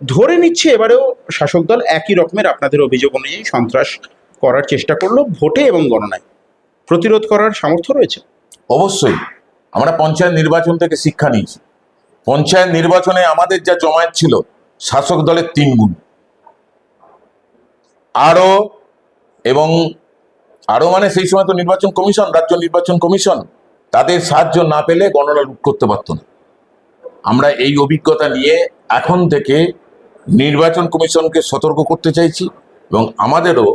ধরে নিচ্ছে এবারেও শাসক দল একই রকমের আপনাদের অভিযোগ অনুযায়ী সন্ত্রাস করার চেষ্টা করলো ভোটে এবং গণনায়। প্রতিরোধ করার সামর্থ্য রয়েছে? অবশ্যই। আমরা পঞ্চায়েত নির্বাচন থেকে শিক্ষা নিয়েছি। পঞ্চায়েত নির্বাচনে আমাদের যা জমায়েত ছিল শাসক দলের 3 গুণ। আরো এবং আরো মানে সেই সময় তো নির্বাচন কমিশন, রাজ্য নির্বাচন কমিশন, তাদের সাহায্য না পেলে গণনা লুট করতে পারত না। আমরা এই অভিজ্ঞতা নিয়ে এখন থেকে নির্বাচন কমিশনকে সতর্ক করতে চাইছি, এবং আমাদেরও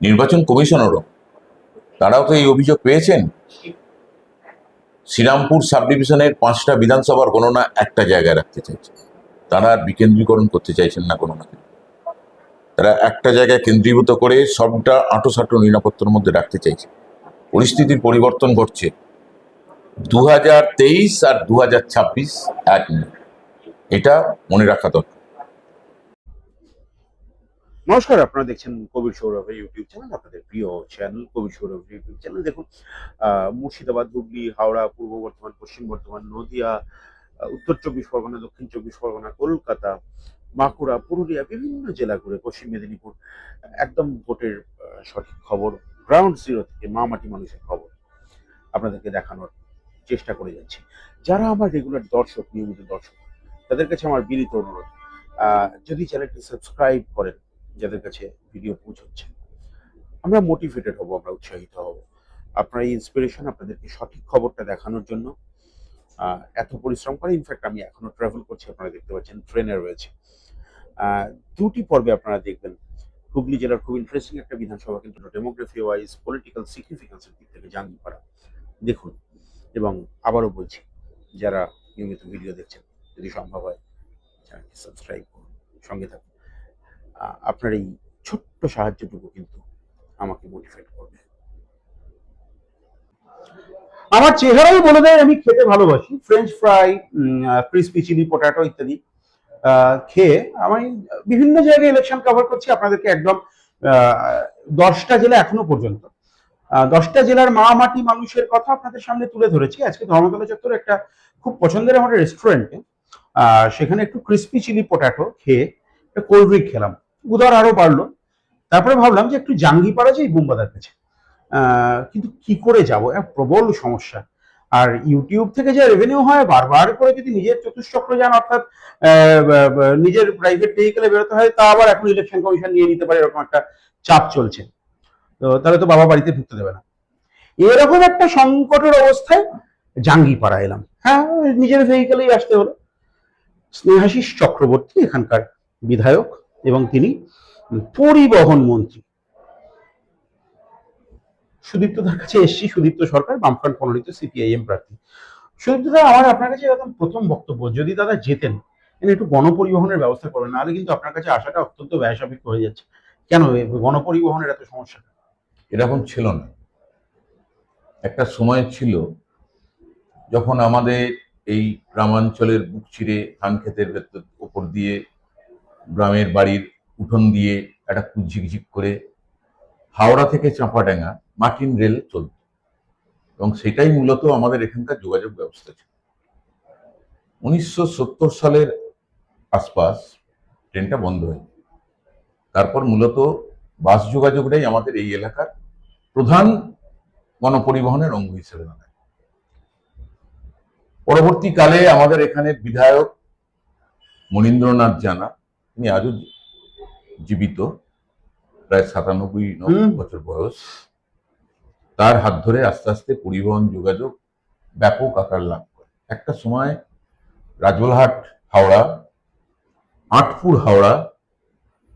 নির্বাচন কমিশনেরও, তারাও তো এই অভিযোগ পেয়েছেন। শ্রীরামপুর সাব ডিভিশনের 5টা বিধানসভার গণনা একটা জায়গায় রাখতে চাইছে। তারা বিকেন্দ্রীকরণ করতে চাইছেন না গণনাকে, তারা একটা জায়গায় কেন্দ্রীভূত করে সবটা আঁটোসাঁটো নিরাপত্তার মধ্যে রাখতে চাইছে। পরিস্থিতির পরিবর্তন ঘটছে। 2023 আর 2026 এক নয়, এটা মনে রাখা দরকার। নমস্কার, আপনারা দেখছেন কবির সৌরভের ইউটিউব চ্যানেল, আপনাদের প্রিয় চ্যানেল কবির সৌরভের ইউটিউব চ্যানেল। দেখুন, মুর্শিদাবাদ, হুগলি, হাওড়া, পূর্ব বর্ধমান, পশ্চিম বর্ধমান, নদিয়া, উত্তর 24 পরগনা, দক্ষিণ 24 পরগনা, কলকাতা, বাঁকুড়া, পুরুলিয়া, বিভিন্ন জেলা ঘুরে পশ্চিম মেদিনীপুর একদম ভোটের সঠিক খবর, গ্রাউন্ড জিরো থেকে মাটি মানুষের খবর আপনাদেরকে দেখানোর চেষ্টা করে যাচ্ছি। যারা আমার রেগুলার দর্শক, নিয়মিত দর্শক, তাদের কাছে আমার বিনীত অনুরোধ, যদি চ্যানেলটি সাবস্ক্রাইব করেন, যাদের কাছে ভিডিও পৌঁছচ্ছে, আমরা মোটিভেটেড হব, আমরা উৎসাহিত হব। আপনার এই ইন্সপিরেশন আপনাদেরকে সঠিক খবরটা দেখানোর জন্য এত পরিশ্রম করে। ইনফ্যাক্ট আমি এখনো ট্রাভেল করছি, আপনারা দেখতে পাচ্ছেন ট্রেনে রয়েছে। 2টি পর্বে আপনারা দেখবেন হুগলি জেলার খুব ইন্টারেস্টিং একটা বিধানসভা, কিন্তু ডেমোগ্রাফি ওয়াইজ, পলিটিক্যাল সিগনিফিকেন্সের দিক থেকে জাঙ্গিপাড়া দেখুন। এবং আবারও বলছি, যারা নিয়মিত ভিডিও দেখছেন, যদি সম্ভব হয় চ্যানেলটি সাবস্ক্রাইব করুন, সঙ্গে থাকুন। আপনার এই ছোট্ট সাহায্যটুকু কিন্তু আমাকে মোটিভেট করবে। আমার চেহারাই বলে দেয় আমি খেতে ভালোবাসি। French fry, crispy chilli potato ইত্যাদি খেয়ে আমি বিভিন্ন জায়গায় ইলেকশন কভার করছি। আপনাদেরকে একদম 10টা জেলা এখনো পর্যন্ত, 10টা জেলার মাটি মানুষের কথা আপনাদের সামনে তুলে ধরেছি। আজকে ধর্মতলা চত্বরে একটা খুব পছন্দের আমার রেস্টুরেন্টে, সেখানে একটু ক্রিসপি চিলি পটাটো খেয়ে একটা কোল্ড ড্রিঙ্ক খেলাম, উদর আরো বাড়লো। তারপরে ভাবলাম যে একটু জাঙ্গিপাড়া যাই বুম্বাদার কাছে, কিন্তু কি করে যাব, এক প্রবল সমস্যা। আর ইউটিউব থেকে যে রেভিনিউ হয়, বারবার করে যদি নিজের চতুষ্চক্র যান, অর্থাৎ নিজের প্রাইভেট ভেহিকেলে বেরোতে হয়, তা আবার এখন ইলেকশন কমিশন নিয়ে নিতে পারে, এরকম একটা চাপ চলছে। তো তাহলে তো বাবা বাড়িতে ঢুকতে দেবে না। এরকম একটা সংকটের অবস্থায় জাঙ্গিপাড়া এলাম। হ্যাঁ, নিজের ভেহিকেলেই আসতে হলো। স্নেহাশিস চক্রবর্তী এখানকার বিধায়ক, এবং তিনি পরিবহন মন্ত্রী। সুদীপ্তদার কাছে এসছি। সুদীপ্ত সরকার, বামফ্রন্ট মনোনীত সিপিআইএম প্রার্থী। সুদীপ্তদা, আমার আপনার কাছে একদম প্রথম বক্তব্য, যদি দাদা যেতেন, একটু গণপরিবহনের ব্যবস্থা করবেন, নাহলে কিন্তু আপনার কাছে আসাটা অত্যন্ত ব্যয়সাপেক্ষ হয়ে যাচ্ছে। কেন গণপরিবহনের এত সমস্যা? এরকম ছিল না। একটা সময় ছিল যখন আমাদের এই গ্রামাঞ্চলের বুক চিরে ধান ক্ষেতের উপর দিয়ে, গ্রামের বাড়ির উঠোন দিয়ে একটা ঝিকঝিক করে হাওড়া থেকে চাঁপাডাঙ্গা মাটিন রেল চলত, এবং সেটাই মূলত আমাদের এখানকার যোগাযোগ ব্যবস্থা ছিল। 1970 সালের আশপাশ ট্রেনটা বন্ধ হয়। তারপর মূলত বাস যোগাযোগটাই আমাদের এই এলাকার প্রধান গণপরিবহনের অঙ্গ হিসেবে দাঁড়ায়। পরবর্তীকালে আমাদের এখানে বিধায়ক মনীন্দ্রনাথ জানা, তিনি আজও জীবিত, প্রায় 97 বছর বয়স। তার হাত ধরে আস্তে আস্তে পরিবহন যোগাযোগ ব্যাপক আকার লাভ করে। একটা সময় রাজবলহাট হাওড়া, আটপুর হাওড়া,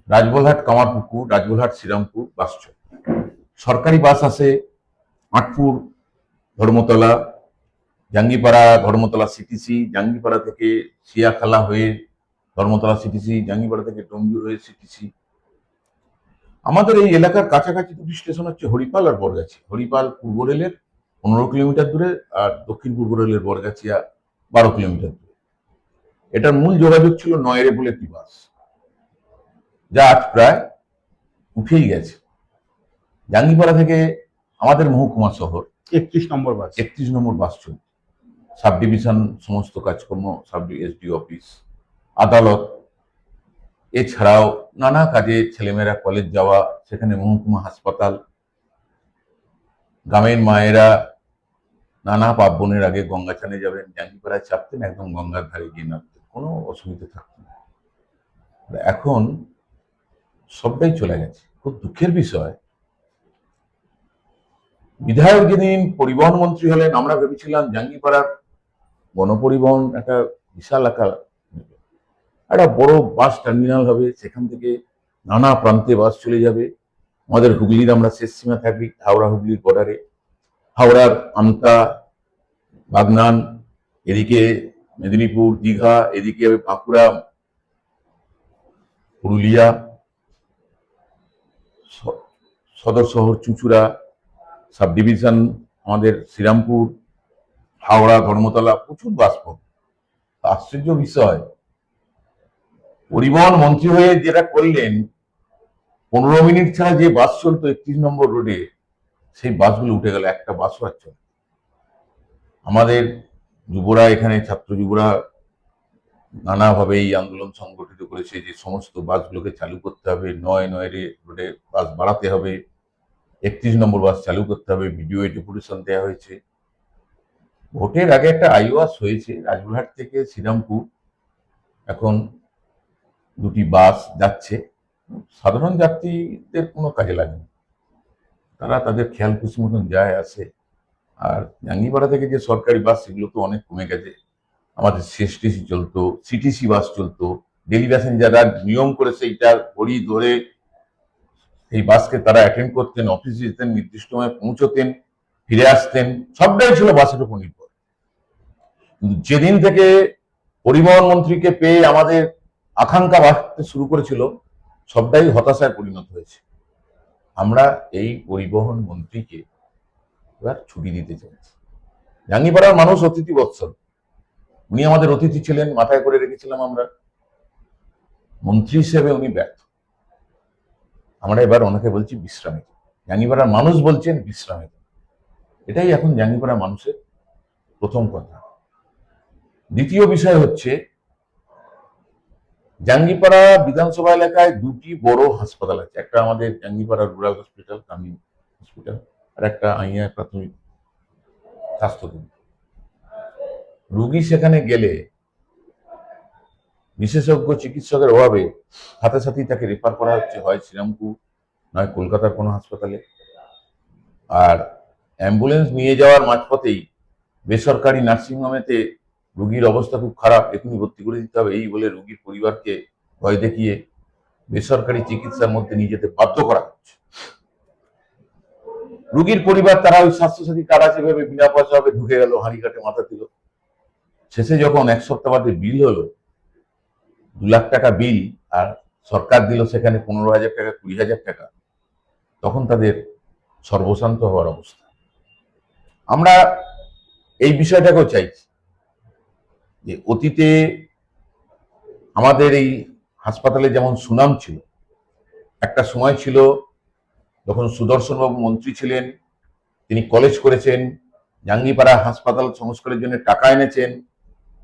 রাজবলহাট কামারপুকুর, রাজবলহাট শ্রীরামপুর বাস চলে। সরকারি বাস আসে আটপুর, ধর্মতলা, জাঙ্গিপাড়া, ধর্মতলা সিটিসি, জাঙ্গিপাড়া থেকে সিয়াখালা হয়ে ধর্মতলা সিটিসি, জাঙ্গিপাড়া থেকে ডোমজুর হয়ে সিটিসি। আমাদের এই এলাকার কাছাকাছি 2টি স্টেশন হচ্ছে হরিপাল আর বরগাছি। হরিপাল পূর্ব রেলের 15 কিলোমিটার দূরে, আর দক্ষিণ পূর্ব রেলের বরগাছিয়া 12 কিলোমিটার দূরে। এটার মূল যোগাযোগ ছিল নয়রে বলে একটি বাস, যা আজ প্রায় উঠেই গেছে। জাঙ্গিপাড়া থেকে আমাদের মহকুমা শহর 31 নম্বর বাস, 31 নম্বর বাস চলছে। সাব ডিভিশন সমস্ত কাজকর্ম, এসডি অফিস, আদালত, এছাড়াও নানা কাজে ছেলেমেয়েরা কলেজ যাওয়া, সেখানে মহকুমা হাসপাতাল, গ্রামের মায়েরা নানা পার্বণের আগে গঙ্গা চানে যাবেন, জাঙ্গিপাড়ায় চাপতেন, একদম গঙ্গার ধারে গিয়ে নামতেন, কোনো অসুবিধা থাকতো না। এখন সবটাই চলে গেছে। খুব দুঃখের বিষয়, বিধায়ক যেদিন পরিবহন মন্ত্রী হলেন, আমরা ভেবেছিলাম জাঙ্গিপাড়ার গণপরিবহন একটা বিশাল আকার নেবে। একটা বড় বাস টার্মিনাল হবে, সেখান থেকে নানা প্রান্তে বাস চলে যাবে। আমাদের হুগলির আমরা শেষ সীমা থাকবি হাওড়া হুগলির বর্ডারে, হাওড়ার আমতা, বাগনান, এদিকে মেদিনীপুর, দীঘা, এদিকে বাঁকুড়া, পুরুলিয়া, সদর শহর চুঁচুড়া, সাব ডিভিশন আমাদের শ্রীরামপুর, হাওড়া, ধর্মতলা, প্রচুর বাস পাবো। আশ্চর্য বিষয়, পরিবহন মন্ত্রী হয়ে যেটা করলেন, 15 মিনিট ছাড়া যে বাস চলতো 31 নম্বর রোডে, সেই বাসগুলো উঠে গেল, একটা বাসও আর চলে। আমাদের যুবরা, এখানে ছাত্র যুবরা নানাভাবে এই আন্দোলন সংগঠিত করেছে যে সমস্ত বাসগুলোকে চালু করতে হবে, 9 রোডে বাস বাড়াতে হবে, 31 নম্বর বাস চালু করতে হবে। ভিডিও ডেপুটেশন দেওয়া হয়েছে। ভোটের আগে একটা আইওয়াস হয়েছে রাজুরহাট থেকে শ্রীরামপুর, এখন দুটি বাস যাচ্ছে, সাধারণ যাত্রীদের কোনো কাজে লাগে না, তারা তাদের খেয়াল খুশি মতন যায় আসে। আর জাঙ্গিপাড়া থেকে যে সরকারি বাস, সেগুলো তো অনেক কমে গেছে। আমাদের সিএসটিসি চলতো, সিটিসি বাস চলতো, ডেলি প্যাসেঞ্জাররা নিয়ম করে সেইটা ঘড়ি ধরে এই বাসকে তারা অ্যাটেন্ড করতেন, অফিসে যেতেন, নির্দিষ্ট সময়ে পৌঁছতেন, ফিরে আসতেন, সবটাই ছিল বাসের উপর নির্ভর। কিন্তু যেদিন থেকে পরিবহন মন্ত্রীকে পেয়ে আমাদের আকাঙ্ক্ষা বাড়তে শুরু করেছিল, সবটাই হতাশায় পরিণত হয়েছে। আমরা এই পরিবহন মন্ত্রীকে এবার ছুটি দিতে চাইছি। জাঙ্গিপাড়ার মানুষ অতিথি বৎসল, উনি আমাদের অতিথি ছিলেন, মাথায় করে রেখেছিলাম আমরা। মন্ত্রী হিসেবে উনি ব্যর্থ। আমরা এবার ওনাকে বলছি বিশ্রামে। জাঙ্গিপাড়ার মানুষ বলছেন বিশ্রামে। এটাই এখন জাঙ্গিপাড়ার মানুষের প্রথম কথা। দ্বিতীয় বিষয় হচ্ছে, জাঙ্গিপাড়া বিধানসভা এলাকায় দুটি বড় হাসপাতাল আছে। একটা আমাদের জাঙ্গিপাড়া রুরাল হসপিটাল, কামি হসপিটাল, আর একটা আইয়া প্রাথমিক স্বাস্থ্যকেন্দ্র। রুগী সেখানে গেলে বিশেষজ্ঞ চিকিৎসকের অভাবে সাথে সাথেই তাকে রেফার করা হচ্ছে হয় শ্রীরামপুর, নয় কলকাতার কোনো হাসপাতালে। আর অ্যাম্বুলেন্স নিয়ে যাওয়ার মাঝপথেই বেসরকারি নার্সিংহোমেতে রুগীর অবস্থা খুব খারাপ, এখনই ভর্তি করে দিতে হবে, এই বলে রুগীর পরিবারকে ভয় দেখিয়ে বেসরকারি চিকিৎসার মধ্যে নিয়ে যেতে বাধ্য করা হচ্ছে। রুগীর পরিবার তারা ওই স্বাস্থ্যসাথী কার্ড আছে ভেবে বিনা পয়সা হবে ঢুকে গেল, হাঁড়ি কাটে মাথা দিল। শেষে যখন 1 সপ্তাহ বাদে বিল হলো, 2 লাখ টাকা বিল, আর সরকার দিল সেখানে 15,000 টাকা, 20,000 টাকা, তখন তাদের সর্বশান্ত হওয়ার অবস্থা। আমরা এই বিষয়টাকেও চাইছি যে অতীতে আমাদের এই হাসপাতালে যেমন সুনাম ছিল, একটা সময় ছিল যখন সুদর্শনবাবু মন্ত্রী ছিলেন, তিনি কলেজ করেছেন, জাঙ্গিপাড়া হাসপাতাল সংস্কারের জন্য টাকা এনেছেন,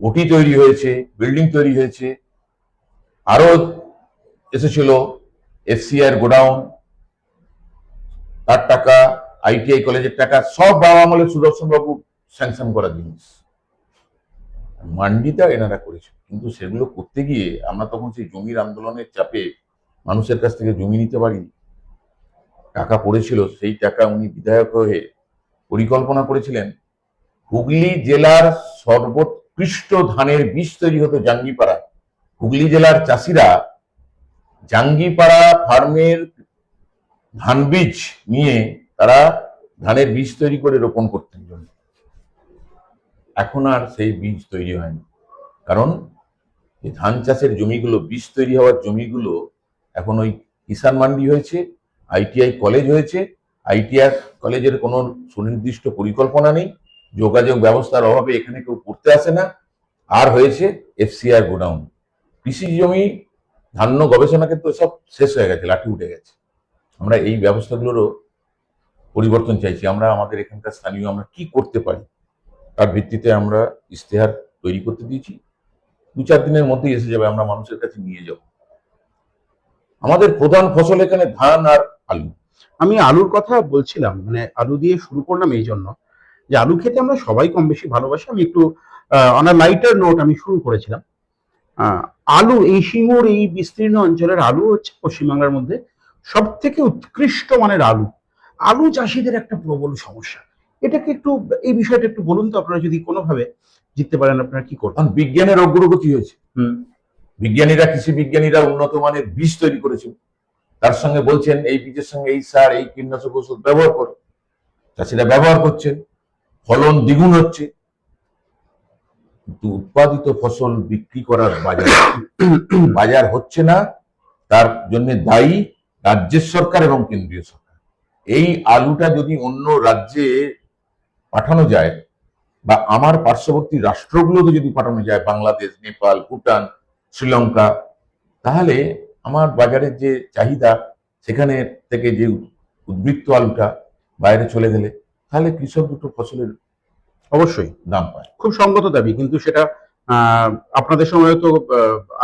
ওটি তৈরি হয়েছে, বিল্ডিং তৈরি হয়েছে, আরো এসেছিল এফসিআর গোডাউন, তার টাকা, আইটিআই কলেজের টাকা, সব বাবা আমলে সুদর্শনবাবু স্যাংশন করা জিনিস। মান্ডিটা এনারা করেছে, কিন্তু সেগুলো করতে গিয়ে আমরা তখন সেই জমির আন্দোলনের চাপে মানুষের কাছ থেকে জমি নিতে পারিনি। টাকা পড়েছিল, সেই টাকা উনি বিধায়ক হয়ে পরিকল্পনা করেছিলেন হুগলি জেলার সর্বোৎকৃষ্ট ধানের বীজ তৈরি হতো জাঙ্গিপাড়া। হুগলি জেলার চাষিরা জাঙ্গিপাড়া ফার্মের ধান বীজ নিয়ে তারা ধানের বীজ তৈরি করে রোপণ করতেন জন্য। এখন আর সেই বীজ তৈরি হয়নি, কারণ এই ধান চাষের জমিগুলো, বীজ তৈরি হওয়ার জমিগুলো এখন ওই কিষাণ মান্ডি হয়েছে, আইটিআই কলেজ হয়েছে, আইটিআই কলেজের কোনো সুনির্দিষ্ট পরিকল্পনা নেই, যোগাযোগ ব্যবস্থার অভাবে এখানে কেউ পড়তে আসে না, আর হয়েছে এফসিআর গোডাউন। কৃষি জমি, ধান্য গবেষণা ক্ষেত্র সব শেষ হয়ে গেছে, লাঠি উঠে গেছে। আমরা এই ব্যবস্থাগুলোরও পরিবর্তন চাইছি। আমরা আমাদের এখানকার স্থানীয় আমরা কি করতে পারি তার ভিত্তিতে আমরা ইশতেহার তৈরি করতে দিয়েছি। 2-4 দিনের মধ্যেই এসে যাবে, আমরা মানুষের কাছে নিয়ে যাব। আমাদের প্রধান ফসল এখানে ধান আর আলু। আমি আলুর কথা বলছিলাম, মানে আলু দিয়ে শুরু করলাম এই জন্য যে আলু খেতে আমরা সবাই কম বেশি ভালোবাসি। আমি একটু অন আ লাইটার নোট আমি শুরু করেছিলাম। আহ, আলু, এই সিঙ্গুর এই বিস্তীর্ণ অঞ্চলের আলু হচ্ছে পশ্চিমবাংলার মধ্যে সব থেকে উৎকৃষ্ট মানের আলু। আলু চাষিদের একটা প্রবল সমস্যা, এটাকে একটু, এই বিষয়টা একটু বলুন তো। আপনারা যদি কোনোভাবে জিততে পারেন আপনারা কি করবেন? কারণ বিজ্ঞানের অগ্রগতি হয়েছে, হুম। বিজ্ঞানীরা, কৃষি বিজ্ঞানীরা উন্নত মানের বীজ তৈরি করেছেন, তার সঙ্গে বলছেন এই বীজের সঙ্গে এই সার, এই কীটনাশক ওষুধ ব্যবহার করো, চাষিরা ব্যবহার করছেন, ফলন দ্বিগুণ হচ্ছে। কিন্তু উৎপাদিত ফসল বিক্রি করার বাজার হচ্ছে না। তার জন্য দায়ী রাজ্যের সরকার এবং কেন্দ্রীয় সরকার। এই আলুটা যদি অন্য রাজ্যে পাঠানো যায়, বা আমার পার্শ্ববর্তী রাষ্ট্রগুলোতে যদি পাঠানো যায়, বাংলাদেশ, নেপাল, ভুটান, শ্রীলঙ্কা, তাহলে আমার বাজারের যে চাহিদা, সেখানে থেকে যে উদ্বৃত্ত আলুটা বাইরে চলে গেলে, তাহলে কৃষক দুটো ফসলের অবশ্যই দাম পায়। খুব সঙ্গত দাবি, কিন্তু সেটা আহ, আপনাদের সময় তো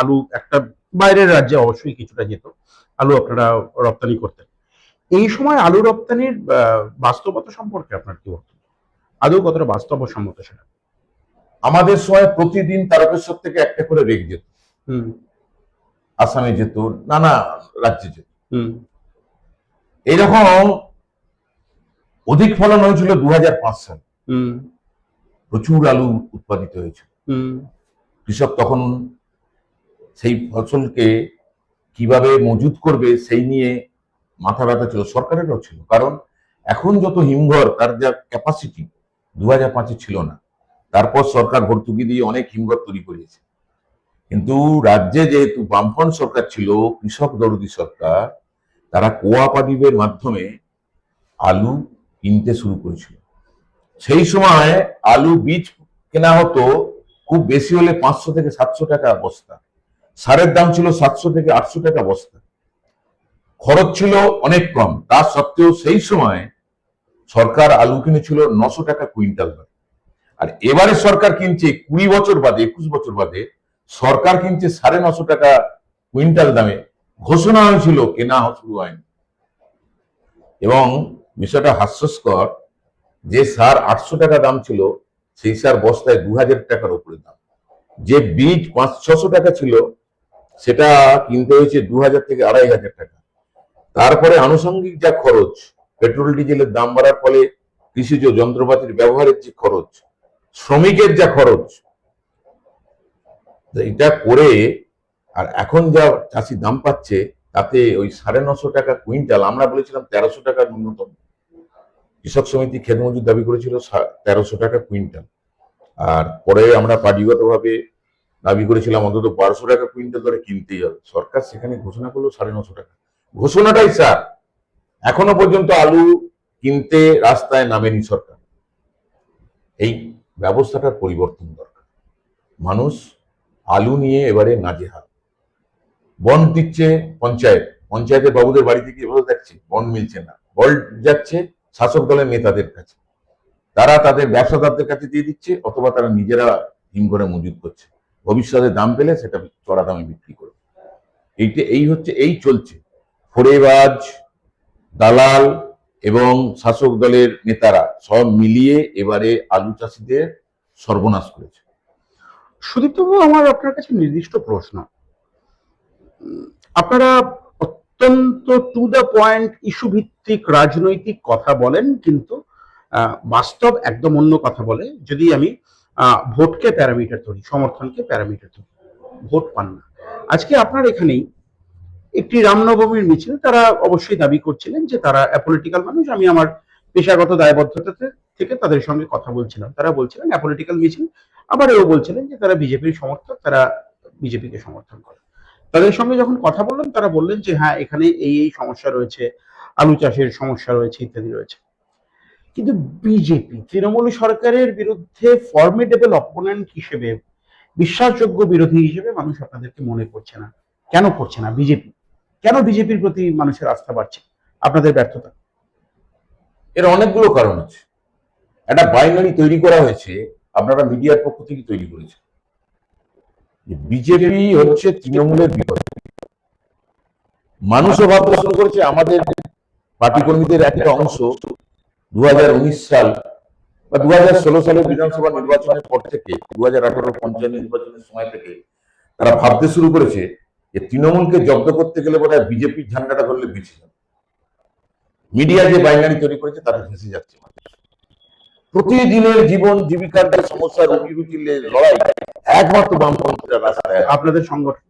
আলু একটা বাইরের রাজ্যে অবশ্যই কিছুটা যেত, আলু আপনারা রপ্তানি করতেন। এই সময় আলু রপ্তানির বাস্তবতা সম্পর্কে আপনার কি বক্তব্য? আদৌ কতটা বাস্তবসম্মত সেটা? আমাদের সময় প্রতিদিন তারকেশ্বর থেকে একটা করে রেক যেত, হুম। আসামে যেত, নানা রাজ্যে যেত। হুম। এইরকম অধিক ফলন হয়েছিল 2005 সালে, হুম। প্রচুর আলু উৎপাদিত হয়েছিল। হুম। কৃষক তখন সেই ফসলকে কিভাবে মজুত করবে সেই নিয়ে মাথা ব্যথা ছিল, সরকারেরও ছিল। কারণ এখন যত হিমঘর, তার যা ক্যাপাসিটি 2005-এ ছিল না। তারপর সরকার ভর্তুকি দিয়ে অনেক হিমঘর তৈরি করিয়েছে। কিন্তু রাজ্যে যেহেতু বামফ্রন্ট সরকার ছিল, কৃষক দরদি সরকার, তারা কোঅপারেটিভের মাধ্যমে আলু কিনতে শুরু করেছিল। সেই সময় আলু বীজ কেনা হতো খুব বেশি হলে 500 থেকে 700 টাকা বস্তা, সারের দাম ছিল 700 থেকে 800 টাকা বস্তা, খরচ ছিল অনেক কম। তা সত্ত্বেও সেই সময় সরকার আলু কিনেছিল 900 টাকা কুইন্টাল। আর এবারে সরকার কিনছে 20 বছর বাদে, 21 বছর বাদে সরকার কিনছে 950 টাকা কুইন্টাল দামে। ঘোষণা হয়েছিল, কেনা শুরু হয়নি। এবং বিষয়টা হাস্যস্কর, যে সার 800 টাকা দাম ছিল, সেই সার বস্তায় 2000 টাকার উপরে দাম। যে বীজ 500-600 টাকা ছিল, সেটা কিনতে হয়েছে 2000 থেকে 2500 টাকা। তারপরে আনুষঙ্গিক যা খরচ, পেট্রোল ডিজেলের দাম বাড়ার ফলে কৃষিজ যন্ত্রপাতির ব্যবহারের যে খরচ, শ্রমিকের যা খরচ, এটা করে আর এখন যা চাষি দাম পাচ্ছে, তাতে ওই 950 টাকা কুইন্টাল, আমরা বলেছিলাম 1300 টাকা ন্যূনতম, কৃষক সমিতি খেত মজুর দাবি করেছিল 1300 টাকা কুইন্টাল। আর পরে আমরা পার্টিগতভাবে দাবি করেছিলাম অন্তত 1200 টাকা কুইন্টাল ধরে কিনতেই হবে। সরকার সেখানে ঘোষণা করলো 950 টাকা। ঘোষণাটাই স্যার, এখনো পর্যন্ত আলু কিনতে রাস্তায় নামেনি সরকার। এই ব্যবস্থাটার পরিবর্তন দরকার। মানুষ আলু নিয়ে এবারে নাজেহাল। বন দিচ্ছে পঞ্চায়েত, পঞ্চায়েতের বাবুদের বাড়িতে গিয়ে বলে দেখছে বন মিলছে না, বল যাচ্ছে শাসক দলের নেতাদের কাছে, তারা তাদের ব্যবসাদারদের কাছে দিয়ে দিচ্ছে, অথবা তারা নিজেরা হিমঘরে মজুত করছে, ভবিষ্যতে দাম পেলে সেটা চড়া দামে বিক্রি করবে। এই চলছে। ফোরেবাজ, দালাল এবং শাসক দলের নেতারা সব মিলিয়ে এবারে আলু চাষিদের সর্বনাশ করেছে। সুদীপ্তবাবু, আমার আপনার কাছে নির্দিষ্ট প্রশ্ন। আপনারা অত্যন্ত টু দ্য পয়েন্ট ইস্যু ভিত্তিক রাজনৈতিক কথা বলেন, কিন্তু বাস্তব একদম অন্য কথা বলে। যদি আমি ভোটকে প্যারামিটার ধরি, সমর্থনকে প্যারামিটার ধরি, ভোট পান না। আজকে আপনার এখানেই একটি রামনবমীর মিছিল, তারা অবশ্যই দাবি করছিলেন যে তারা অ্যাপলিটিক্যাল মানুষ। আমি আমার পেশাগত দায়বদ্ধতা থেকে তাদের সঙ্গে কথা বলছিলাম, তারা বলছিলেন অ্যাপলিটিক্যাল মিছিল। আবার এও বলছিলেন যে তারা বিজেপির সমর্থক, তারা বিজেপিকে সমর্থন করে। তাদের সঙ্গে যখন কথা বললাম, তারা বললেন যে হ্যাঁ, এখানে এই এই সমস্যা রয়েছে, আলু চাষের সমস্যা রয়েছে, ইত্যাদি রয়েছে। কিন্তু বিজেপি, তৃণমূল সরকারের বিরুদ্ধে ফর্মিডেবল অপোনেন্ট হিসেবে, বিশ্বাসযোগ্য বিরোধী হিসেবে মানুষ আপনাদেরকে মনে করছে না। কেন করছে না বিজেপি? কেন বিজেপির প্রতি মানুষের আস্থা বাড়ছে? আপনাদের ব্যর্থতা? এর অনেকগুলো কারণ আছে। একটা বাইনারি তৈরি করা হয়েছে, আপনারা মিডিয়ার পক্ষ থেকে তৈরি করেছে, বিজেপি হচ্ছে তৃণমূলের বিপরীত। মানুষও ভাবতে শুরু করেছে আমাদের পার্টি কর্মীদের একটা অংশ 2019 সাল বা 2016 সালের বিধানসভা নির্বাচনের পর থেকে 2018 পঞ্চায়েত নির্বাচনের সময় থেকে তারা ভাবতে শুরু করেছে যে তৃণমূলকে জব্দ করতে গেলে বোধহয় বিজেপির ঝান্ডাটা ধরলে বেঁচে যাবে। মিডিয়া যে বাইনারি তৈরি করেছে তাতে ফেঁসে যাচ্ছে। প্রতিদিনের জীবন জীবিকার যে সমস্যা, রুটি রুটির লড়াই একমাত্র বামপন্থীরা রাস্তায় আছে। আপনাদের সংগঠন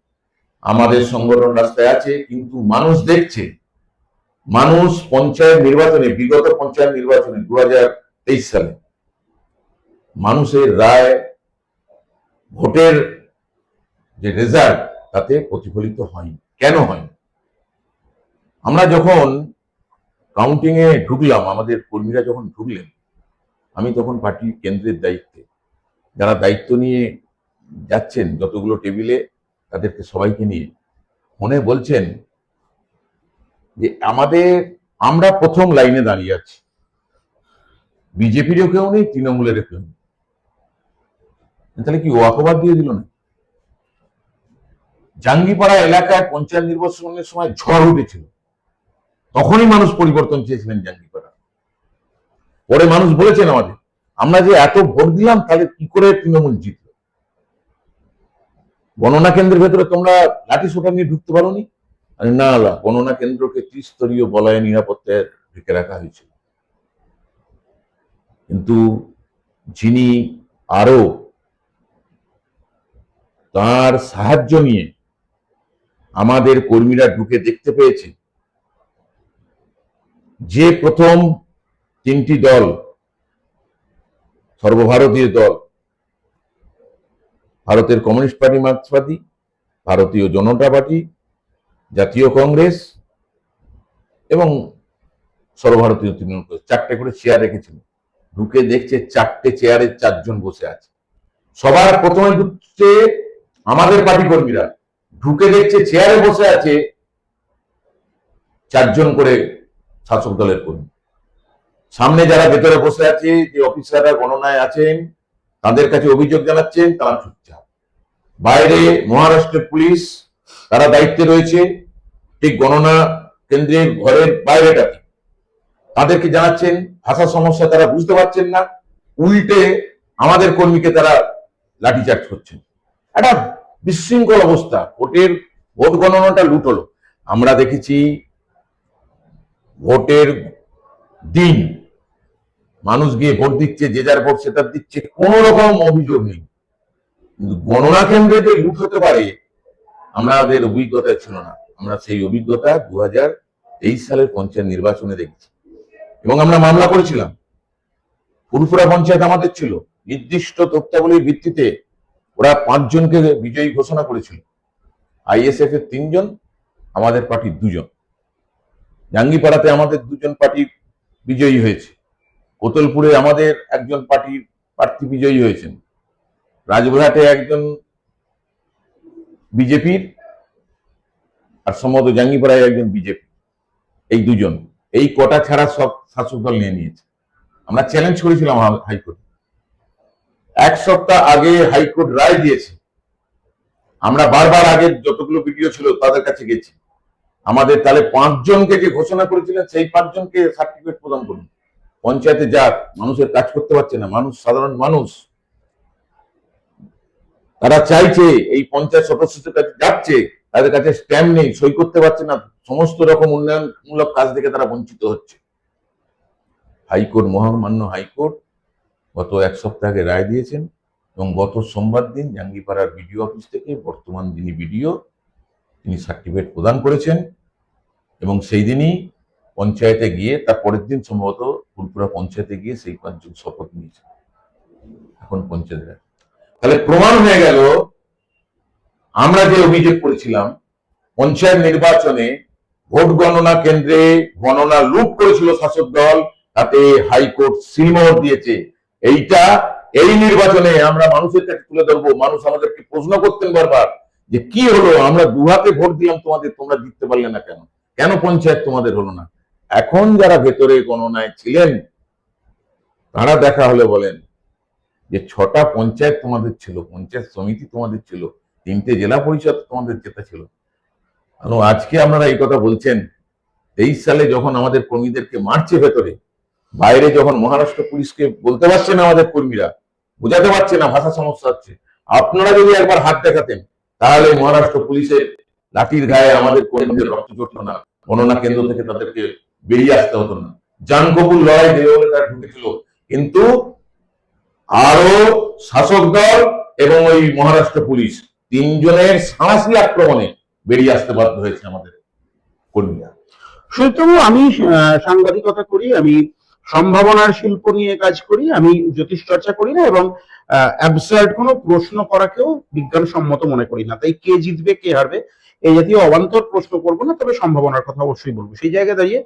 আমাদের সংগঠন রাস্তায় আছে, কিন্তু মানুষ দেখছে, মানুষ পঞ্চায়েত নির্বাচনে, বিগত পঞ্চায়েত নির্বাচনে 2023 সালে মানুষের রায়, ভোটের যে রেজাল্ট তাতে প্রতিফলিত হয়নি। কেন হয়নি? আমরা যখন কাউন্টিং এ ঢুকলাম, আমাদের কর্মীরা যখন ঢুকলেন, আমি তখন পার্টি কেন্দ্রের দায়িত্বে, যারা দায়িত্ব নিয়ে যাচ্ছেন যতগুলো টেবিলে তাদেরকে সবাইকে নিয়ে ফোনে বলছেন যে আমরা প্রথম লাইনে দাঁড়িয়ে আছি, বিজেপিরও কেউ নেই, তৃণমূলের কেউ নেই। তাহলে কি ও অপবাদ দিয়ে দিল না? জাঙ্গিপাড়া এলাকায় পঞ্চায়েত নির্বাচনের সময় ঝড় উঠেছিল, তখনই মানুষ পরিবর্তন চেয়েছিলেন জাঙ্গিপাড়া। পরে মানুষ বলেছেন আমাদের, আমরা যে এত ভোট দিলাম তাহলে কি করে তৃণমূল জিতল? গণনা কেন্দ্রের ভেতরে তোমরা লাঠি সোটা নিয়ে ঢুকতে পারোনি? না, গণনা কেন্দ্রকে ত্রিস্তরীয় বলয়ে নিরাপত্তায় ঢেকে রাখা হয়েছিল। কিন্তু যিনি আরো তার সাহায্য নিয়ে আমাদের কর্মীরা ঢুকে দেখতে পেয়েছে যে প্রথম 3টি দল, সর্বভারতীয় দল, ভারতের কমিউনিস্ট পার্টি, মার্ক্সবাদী, ভারতীয় জনতা পার্টি, জাতীয় কংগ্রেস এবং সর্বভারতীয় তৃণমূল কংগ্রেস 4টে করে চেয়ার রেখেছিল। ঢুকে দেখছে 4টে চেয়ারে 4 জন বসে আছে। সবার প্রথমে ঢুকছে আমাদের পার্টি কর্মীরা, ঢুকে দেখছে চেয়ারে বসে আছে 4 জন করে শাসক দলের কর্মী। সামনে যারা ভেতরে বসে আছে, যে অফিসাররা গণনায় আছেন, তাদের কাছে অভিযোগ জানাচ্ছেন, তারা চুপচাপ। বাইরে মহারাষ্ট্রের পুলিশ, তারা দায়িত্বে রয়েছে ঠিক গণনা কেন্দ্রের ঘরের বাইরেটাতে, তাদেরকে জানাচ্ছেন ভাষা সমস্যা, তারা বুঝতে পারছেন না, উল্টে আমাদের কর্মীকে তারা লাঠিচার্জ করছেন। একটা বিশৃঙ্খল অবস্থা। ভোট গণনাটা লুট হলো। আমরা দেখেছি ভোটের দিন মানুষ গিয়ে ভোট দিচ্ছে, যে যার ভোট সেটা দিচ্ছে, কোন রকম অভিযোগ নেই। কিন্তু গণনা কেন্দ্রে যে লুট হতে পারে আমাদের অভিজ্ঞতা ছিল না। আমরা সেই অভিজ্ঞতা 2023 সালের পঞ্চায়েত নির্বাচনে দেখেছি এবং আমরা মামলা করেছিলাম। ফুরফুরা পঞ্চায়েত আমাদের ছিল, নির্দিষ্ট তথ্যাবলীর ভিত্তিতে ওরা 5 জনকে বিজয়ী ঘোষণা করেছিল। আইএসএফ এর 3 জন, আমাদের পার্টির 2 জন। জাঙ্গিপাড়াতে আমাদের 2 জন পার্টি বিজয়ী হয়েছে। কোতলপুরে আমাদের একজন পার্টির প্রার্থী বিজয়ী হয়েছেন। রাজবাড়াতে একজন বিজেপির, আর সম্ভবত জাঙ্গিপাড়ায় একজন বিজেপি। এই 2 জন, এই কটা ছাড়া সব শাসক দল নিয়ে নিয়েছে। আমরা চ্যালেঞ্জ করেছিলাম হাইকোর্টে। 1 সপ্তাহ আগে হাইকোর্ট রায় দিয়েছে। আমরা বারবার আগের যতগুলো ভিডিও ছিল তাদের কাছে গেছি। আমাদের তাহলে 5 জনকে যে ঘোষণা করেছিলেন সেই 5 জনকে সার্টিফিকেট প্রদান করুন। পঞ্চায়েতে যাক, মানুষের কাজ করতে পারছে না, মানুষ, সাধারণ মানুষ, তারা চাইছে, এই পঞ্চায়েত সদস্যদের কাছে যাচ্ছে, তাদের কাছে স্ট্যাম্প নেই, সই করতে পারছে না, সমস্ত রকম উন্নয়নমূলক কাজ থেকে তারা বঞ্চিত হচ্ছে। হাইকোর্ট, মহামান্য হাইকোর্ট গত 1 সপ্তাহ আগে রায় দিয়েছেন এবং গত সোমবার দিন জাঙ্গিপাড়ার বিডিও অফিস থেকে বর্তমান যিনি বিডিও তিনি সার্টিফিকেট প্রদান করেছেন এবং সেই দিনই পঞ্চায়েতে গিয়ে, তার পরের দিন সম্ভবত ফুলপুরা পঞ্চায়েতে গিয়ে সেই 5 জন শপথ নিয়েছেন। এখন পঞ্চায়েত, তাহলে প্রমাণ হয়ে গেল আমরা যে অভিযোগ করেছিলাম পঞ্চায়েত নির্বাচনে ভোট গণনা কেন্দ্রে গণনা লুট করেছিল শাসক দল, তাতে হাইকোর্ট সিলমোহর দিয়েছে। এই নির্বাচনে আমরা মানুষের কাছে তুলে ধরবো। মানুষ আমাদেরকে প্রশ্ন করতেন বারবার যে কি হলো, আমরা 2 হাতে ভোট দিলাম তোমাদের, তোমরা জিততে পারলে না কেন, কেন পঞ্চায়েত তোমাদের হলো না? এখন যারা ভেতরে গণনায় ছিলেন তারা দেখা হলে বলেন যে 6টা পঞ্চায়েত তোমাদের ছিল, পঞ্চায়েত সমিতি তোমাদের ছিল, 3টে জেলা পরিষদ তোমাদের জেতা ছিল, এবং আজকে আপনারা এই কথা বলছেন, 23 সালে যখন আমাদের কর্মীদেরকে মারছে ভেতরে, বাইরে যখন মহারাষ্ট্র পুলিশকে বলতে পারছে না, আমাদের কর্মীরা বোঝাতে পারছে না, ভাষা সমস্যা হচ্ছে, আপনারা যদি একবার হাত দেখাতেন তাহলে মহারাষ্ট্র পুলিশের লাঠির গায়ে আমাদের কর্মীদের রক্ত জড়তো না, গণনা কেন্দ্র থেকে তাদেরকে বেরিয়ে আসতে হতো না। জানকবুল লড়াই দেবে বলে তারা ঢুকেছিল, কিন্তু আরো শাসক দল এবং ওই মহারাষ্ট্র পুলিশ তিনজনের সাহসী আক্রমণে বেরিয়ে আসতে বাধ্য হয়েছে আমাদের কর্মীরা। সুতরাং আমি সাংবাদিকতা করি, আমি সম্ভাবনার শিল্প নিয়ে কাজ করি, আমি জ্যোতিষ চর্চা করি না, এবং অ্যাবসার্ড কোনো প্রশ্ন করাকেও বিজ্ঞানসম্মত মনে করি না। তাই কে জিতবে কে হারবে এই জাতীয় অবান্তর প্রশ্ন করবো না, তবে সম্ভাবনার কথা অবশ্যই বলবো। সেই জায়গায় দাঁড়িয়ে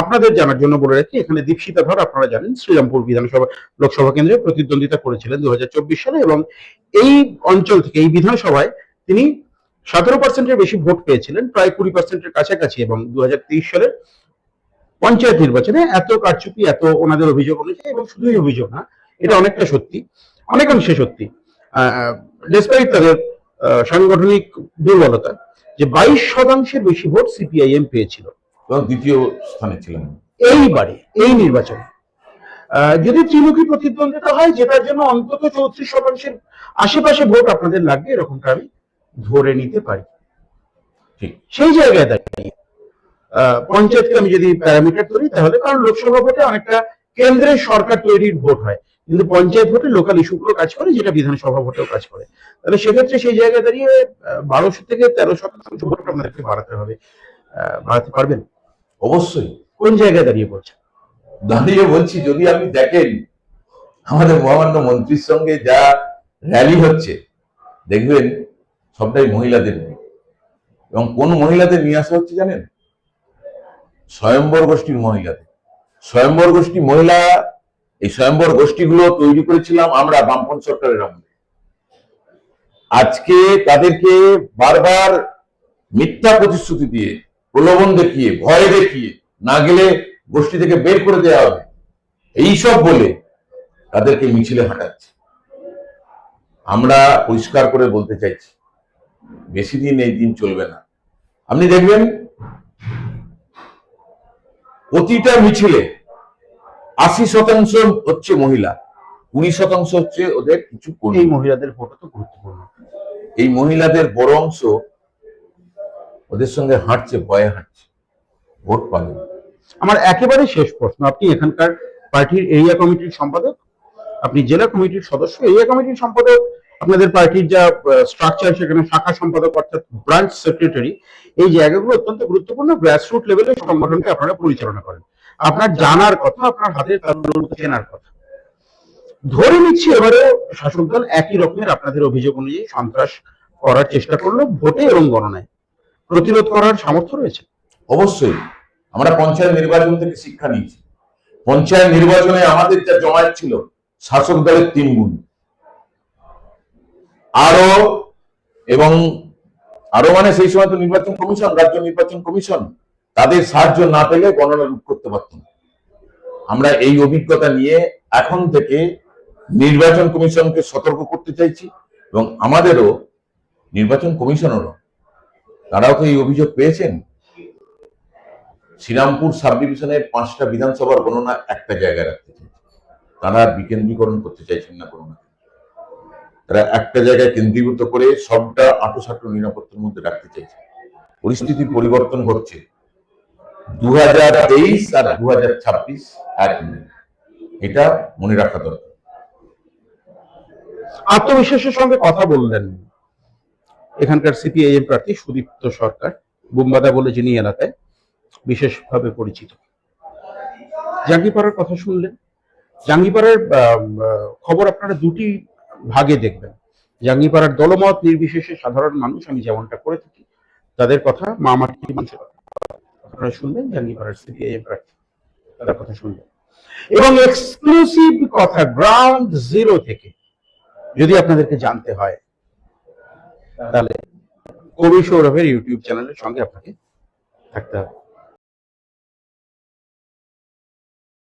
আপনাদের জানার জন্য বলে রাখি, এখানে দীপশিতা ধর আপনারা জানেন শ্রীরামপুর বিধানসভা লোকসভা কেন্দ্রে প্রতিদ্বন্দ্বিতা করেছিলেন 2024 সালে, এবং এই অঞ্চল থেকে এই বিধানসভায় তিনি 17% বেশি ভোট পেয়েছিলেন, প্রায় 20% কাছাকাছি। এবং 2023 সালের পঞ্চায়েত নির্বাচনে এত কারচুপি, এত ওনাদের অভিযোগ অনুযায়ী, এবং শুধুই অভিযোগ না, এটা অনেকটা সত্যি, অনেকাংশে সত্যি, ডেসপাইট তাদের সাংগঠনিক দুর্বলতা, যে 22% বেশি ভোট সিপিআইএম পেয়েছিল এবং দ্বিতীয় স্থানে ছিলেন এইবারে এই নির্বাচনে। যদি ত্রিমুখী প্রতিদ্বন্দ্বিতা হয়, যেটার জন্য অন্তত 34% আশেপাশে ভোট আপনাদের লাগবে, এরকমটা আমি ধরে নিতে পারি। ঠিক সেই জায়গায় দাঁড়িয়ে পঞ্চায়েতকে আমি যদি প্যারামিটার ধরি, তাহলে কারণ লোকসভা ভোটে অনেকটা কেন্দ্রের সরকার তৈরির ভোট হয়, কিন্তু পঞ্চায়েত ভোটে লোকাল ইস্যুগুলো কাজ করে, যেটা বিধানসভা ভোটেও কাজ করে। তাহলে সেক্ষেত্রে সেই জায়গায় দাঁড়িয়ে 1200 থেকে 13% ভোট আপনাদেরকে বাড়াতে হবে। বাড়াতে পারবেন? অবশ্যই কোন জায়গায় দাঁড়িয়ে বলছেন? দাঁড়িয়ে বলছি, যদি আপনি দেখেন আমাদের মহামান্য মন্ত্রীর সঙ্গে যা র্যালি হচ্ছে, দেখবেন সবটাই মহিলাদের নিয়ে। এবং কোন মহিলাদের নিয়ে আসা হচ্ছে জানেন? স্বয়ম্বর গোষ্ঠীর মহিলাদের। স্বয়ম্বর গোষ্ঠী মহিলা, এই স্বয়ম্বর গোষ্ঠীগুলো তৈরি করেছিলাম আমরা বামপন্থী সরকারের আমলে। আজকে তাদেরকে বারবার মিথ্যা প্রতিশ্রুতি দিয়ে, প্রলোভন দেখিয়ে, ভয় দেখিয়ে, না গেলে গোষ্ঠী থেকে বের করে দেওয়া হবে, এইসব বলে তাদেরকে মিছিলে হাঁটাচ্ছে। আমরা পরিষ্কার করে বলতে চাইছি, বেশি দিন এই দিন চলবে না। আপনি দেখবেন প্রতিটা মিছিলে 80% হচ্ছে মহিলা, 20% হচ্ছে ওদের কিছু কর্মী। এই মহিলাদের ভোট তো গুরুত্বপূর্ণ। এই মহিলাদের বড় অংশ ওদের সঙ্গে হাঁটছে, ভয়ে হাঁটছে, ভোট পাবে। আমার একেবারে শেষ প্রশ্ন, আপনি এখানকার পার্টির এরিয়া কমিটির সম্পাদক, আপনি জেলা কমিটির সদস্য, এরিয়া কমিটির সম্পাদক, আপনাদের পার্টির যা স্ট্রাকচার সেখানে শাখা সম্পাদক অর্থাৎ ব্রাঞ্চ সেক্রেটারি, এই জায়গাগুলো অত্যন্ত গুরুত্বপূর্ণ। গ্রাসরুট লেভেলের সংগঠনকে আপনারা পরিচালনা করেন, আপনার জানার কথা, আপনার হাতের তালুর মতো চেনার কথা। ধরে নিচ্ছি এবারেও শাসক দল একই রকমের আপনাদের অভিযোগ অনুযায়ী সন্ত্রাস করার চেষ্টা করলো ভোটে এবং গণনায়, প্রতিরোধ করার সামর্থ্য রয়েছে? অবশ্যই। আমরা পঞ্চায়েত নির্বাচন থেকে শিক্ষা নিয়েছি। পঞ্চায়েত নির্বাচনে আমাদের যা জমায়েত ছিল শাসক দলের 3 গুণ। আরো এবং আরো মানে সেই সময় তো নির্বাচন কমিশন, রাজ্য নির্বাচন কমিশন, তাদের সাহায্য না পেলে গণনা রূপ করতে পারতাম। আমরা এই অভিজ্ঞতা নিয়ে এখন থেকে নির্বাচন কমিশনকে সতর্ক করতে চাইছি, এবং আমাদেরও নির্বাচন কমিশনেরও, তারাও তো এই অভিযোগ পেয়েছেন। শ্রীরামপুর সাব ডিভিশনের 5টা বিধানসভার গণনা একটা জায়গায় রাখতে চাইছে। তারা বিকেন্দ্রীকরণ করতে চাইছেন না গণনা, তারা একটা জায়গায় কেন্দ্রীভূত করে সবটা আঁটোসাঁটো নিরাপত্তার মধ্যে রাখতে চাইছে। পরিস্থিতির পরিবর্তন হচ্ছে। 2023 আর 2026 এক নয়, এটা মনে রাখা দরকার। আত্মবিশ্বাসের সঙ্গে কথা বললেন এখানকার সিপিআইএম প্রার্থী সুদীপ্ত সরকার, বুম্বাদা বলে যিনি এলাকায় বিশেষভাবে পরিচিত। জাঙ্গিপাড়ার কথা শুনলেন। জাঙ্গিপাড়ার খবর আপনারা দুটি ভাগে দেখবেন। জাঙ্গিপাড়ার দলমত নির্বিশেষে সাধারণ মানুষ, আমি যেমনটা করে থাকি, তাদের কথা, মা মাটির মানুষের কথা আপনারা শুনবেন। জাঙ্গিপাড়ার সিপিআইএম প্রার্থী, তাদের কথা শুনবেন, এবং এক্সক্লুসিভ কথা গ্রাউন্ড জিরো থেকে যদি আপনাদেরকে জানতে হয়, তাহলে কবি সৌরভের ইউটিউব চ্যানেলের সঙ্গে আপনাকে থাকতে হবে।